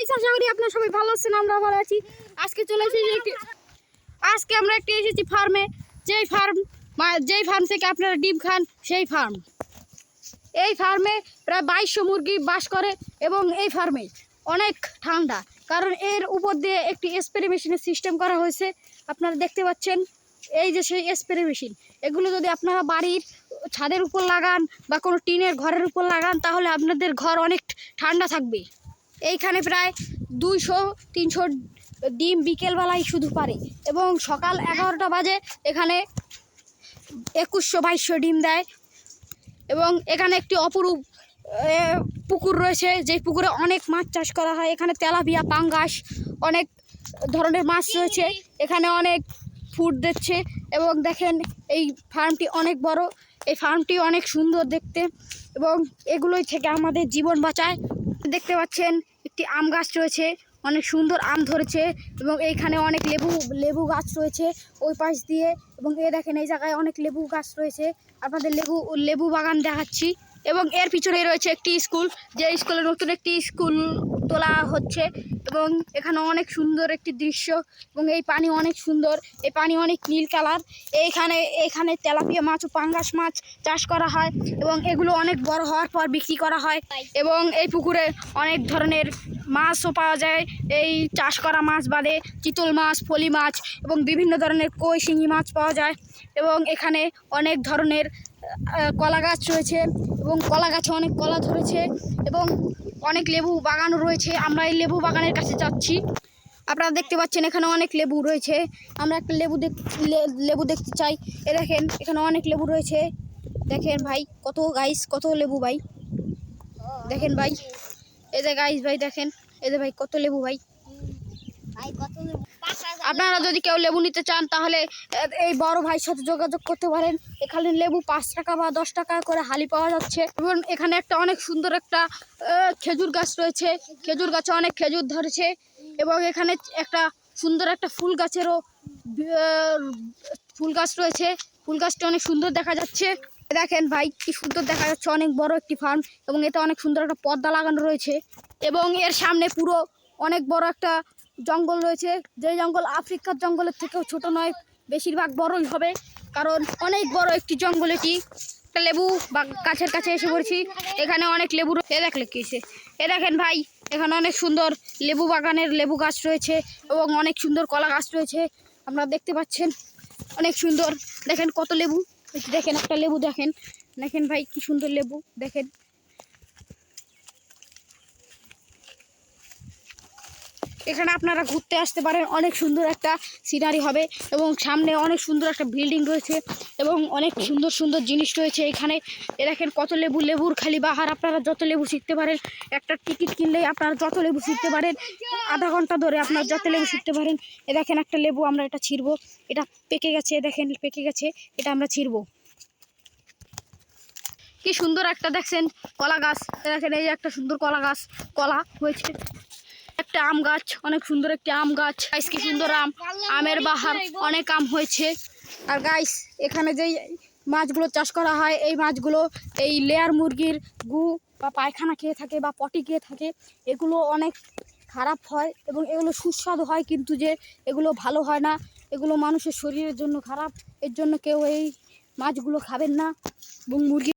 Guys, আশা করি আপনারা সবাই ভালো আছেন। আমরা ভালো আছি। আজকে চলে এসেছি আজকে আমরা এসেছি ফার্মে। যেই ফার্ম থেকে আপনারা ডিম খান সেই ফার্ম। এই ফার্মে প্রায় 2200 মুরগি বাস করে এবং এই ফার্মে অনেক ঠান্ডা, কারণ এর উপর দিয়ে একটি স্প্রে মেশিনের সিস্টেম করা হয়েছে। আপনারা দেখতে পাচ্ছেন এই যে সেই স্প্রে মেশিন। এগুলো যদি আপনারা বাড়ির ছাদের উপর লাগান বা কোনো টিনের ঘরের উপর লাগান, তাহলে আপনাদের ঘর অনেক ঠান্ডা থাকবে। এইখানে প্রায় 200-300 ডিম বিকেলবেলায় শুধু পারে এবং সকাল 11টা বাজে এখানে 2100-2200 ডিম দেয়। এবং এখানে একটি অপরূপ পুকুর রয়েছে, যেই পুকুরে অনেক মাছ চাষ করা হয়। এখানে তেলাপিয়া, পাঙ্গাস, অনেক ধরনের মাছ রয়েছে। এখানে অনেক ফুড দিচ্ছে এবং দেখেন এই ফার্মটি অনেক বড়। এই ফার্মটি অনেক সুন্দর দেখতে এবং এগুলোই থেকে আমাদের জীবন বাঁচায়। দেখতে পাচ্ছেন একটি আম গাছ রয়েছে, অনেক সুন্দর আম ধরেছে এবং এইখানে অনেক লেবু গাছ রয়েছে ওই পাশ দিয়ে। এবং দেখেন এই জায়গায় অনেক লেবু গাছ রয়েছে। আপনাদের লেবু বাগান দেখাচ্ছি। এবং এর পিছনে রয়েছে একটি স্কুল, যে স্কুলে নতুন একটি স্কুল তোলা হচ্ছে। এবং এখানে অনেক সুন্দর একটি দৃশ্য এবং এই পানি অনেক সুন্দর, এই পানি অনেক নীল কালার। এখানে তেলাপিয়া মাছ ও পাঙ্গাস মাছ চাষ করা হয় এবং এগুলো অনেক বড় হওয়ার পর বিক্রি করা হয়। এবং এই পুকুরে অনেক ধরনের মাছও পাওয়া যায়। এই চাষ করা মাছ বাদে চিতল মাছ, ফলি মাছ এবং বিভিন্ন ধরনের কই, শিঙি মাছ পাওয়া যায়। এবং এখানে অনেক ধরনের কলা গাছ রয়েছে এবং কলা গাছে অনেক কলা ধরেছে এবং অনেক লেবু বাগানও রয়েছে। আমরা এই লেবু বাগানের কাছে যাচ্ছি। আপনারা দেখতে পাচ্ছেন এখানে অনেক লেবু রয়েছে। আমরা একটা লেবু দেখতে চাই। দেখেন এখানে অনেক লেবু রয়েছে। দেখেন ভাই কত লেবু ভাই, দেখেন ভাই। এই যে গাইস ভাই দেখেন, এই যে ভাই কত লেবু ভাই। আপনারা যদি কেউ লেবু নিতে চান তাহলে এই বড় ভাইয়ের সাথে যোগাযোগ করতে পারেন। এখানে লেবু 5 টাকা বা 10 টাকা করে হালি পাওয়া যাচ্ছে। এবং এখানে একটা অনেক সুন্দর একটা খেজুর গাছ রয়েছে, খেজুর গাছে অনেক খেজুর ধরেছে। এবং এখানে একটা সুন্দর একটা ফুল গাছ রয়েছে। ফুল গাছটা অনেক সুন্দর দেখা যাচ্ছে। দেখেন ভাই কি সুন্দর দেখা যাচ্ছে, অনেক বড় একটি ফার্ম এবং এতে অনেক সুন্দর একটা পর্দা লাগানো রয়েছে। এবং এর সামনে পুরো অনেক বড় একটা জঙ্গল রয়েছে, যে জঙ্গল আফ্রিকার জঙ্গলের থেকেও ছোট নয়, বেশিরভাগ বড়ই হবে, কারণ অনেক বড় একটি জঙ্গল এটি। একটা লেবু বা গাছের কাছে এসে পড়েছি। এখানে অনেক লেবু দেখেন ভাই, এখানে অনেক সুন্দর লেবু বাগানের লেবু গাছ রয়েছে এবং অনেক সুন্দর কলা গাছ রয়েছে। আপনারা দেখতে পাচ্ছেন অনেক সুন্দর। দেখেন কত লেবু, দেখেন একটা লেবু দেখেন ভাই কি সুন্দর লেবু। দেখেন এখানে আপনারা ঘুরতে আসতে পারেন, অনেক সুন্দর একটা সিনারি হবে এবং সামনে অনেক সুন্দর একটা বিল্ডিং রয়েছে এবং অনেক সুন্দর সুন্দর জিনিস রয়েছে এখানে। দেখেন কত লেবুর খালি বাহার। আপনারা যত লেবু শিখতে পারেন, একটা টিকিট কিনলে আপনারা যত লেবু শিখতে পারেন, আধা ঘন্টা ধরে আপনারা যত লেবু শিখতে পারেন। দেখেন একটা লেবু, আমরা এটা ছিঁড়বো, এটা পেকে গেছে, দেখেন পেকে গেছে, এটা আমরা ছিঁড়বো। কি সুন্দর একটা দেখছেন কলা গাছ। দেখেন এই একটা সুন্দর কলা গাছ, কলা হয়েছে। একটা আম গাছ, অনেক সুন্দর একটি আম গাছ। গাইস কি সুন্দর আমের বাহার, অনেক আম হয়েছে। আর গাইস এখানে যেই মাছগুলো চাষ করা হয়, এই মাছগুলো এই লেয়ার মুরগির গু বা পায়খানা খেয়ে থাকে বা পটি খেয়ে থাকে। এগুলো অনেক খারাপ হয় এবং এগুলো সুস্বাদু হয়, কিন্তু যে এগুলো ভালো হয় না, এগুলো মানুষের শরীরের জন্য খারাপ। এর জন্য কেউ এই মাছগুলো খাবেন না এবং মুরগি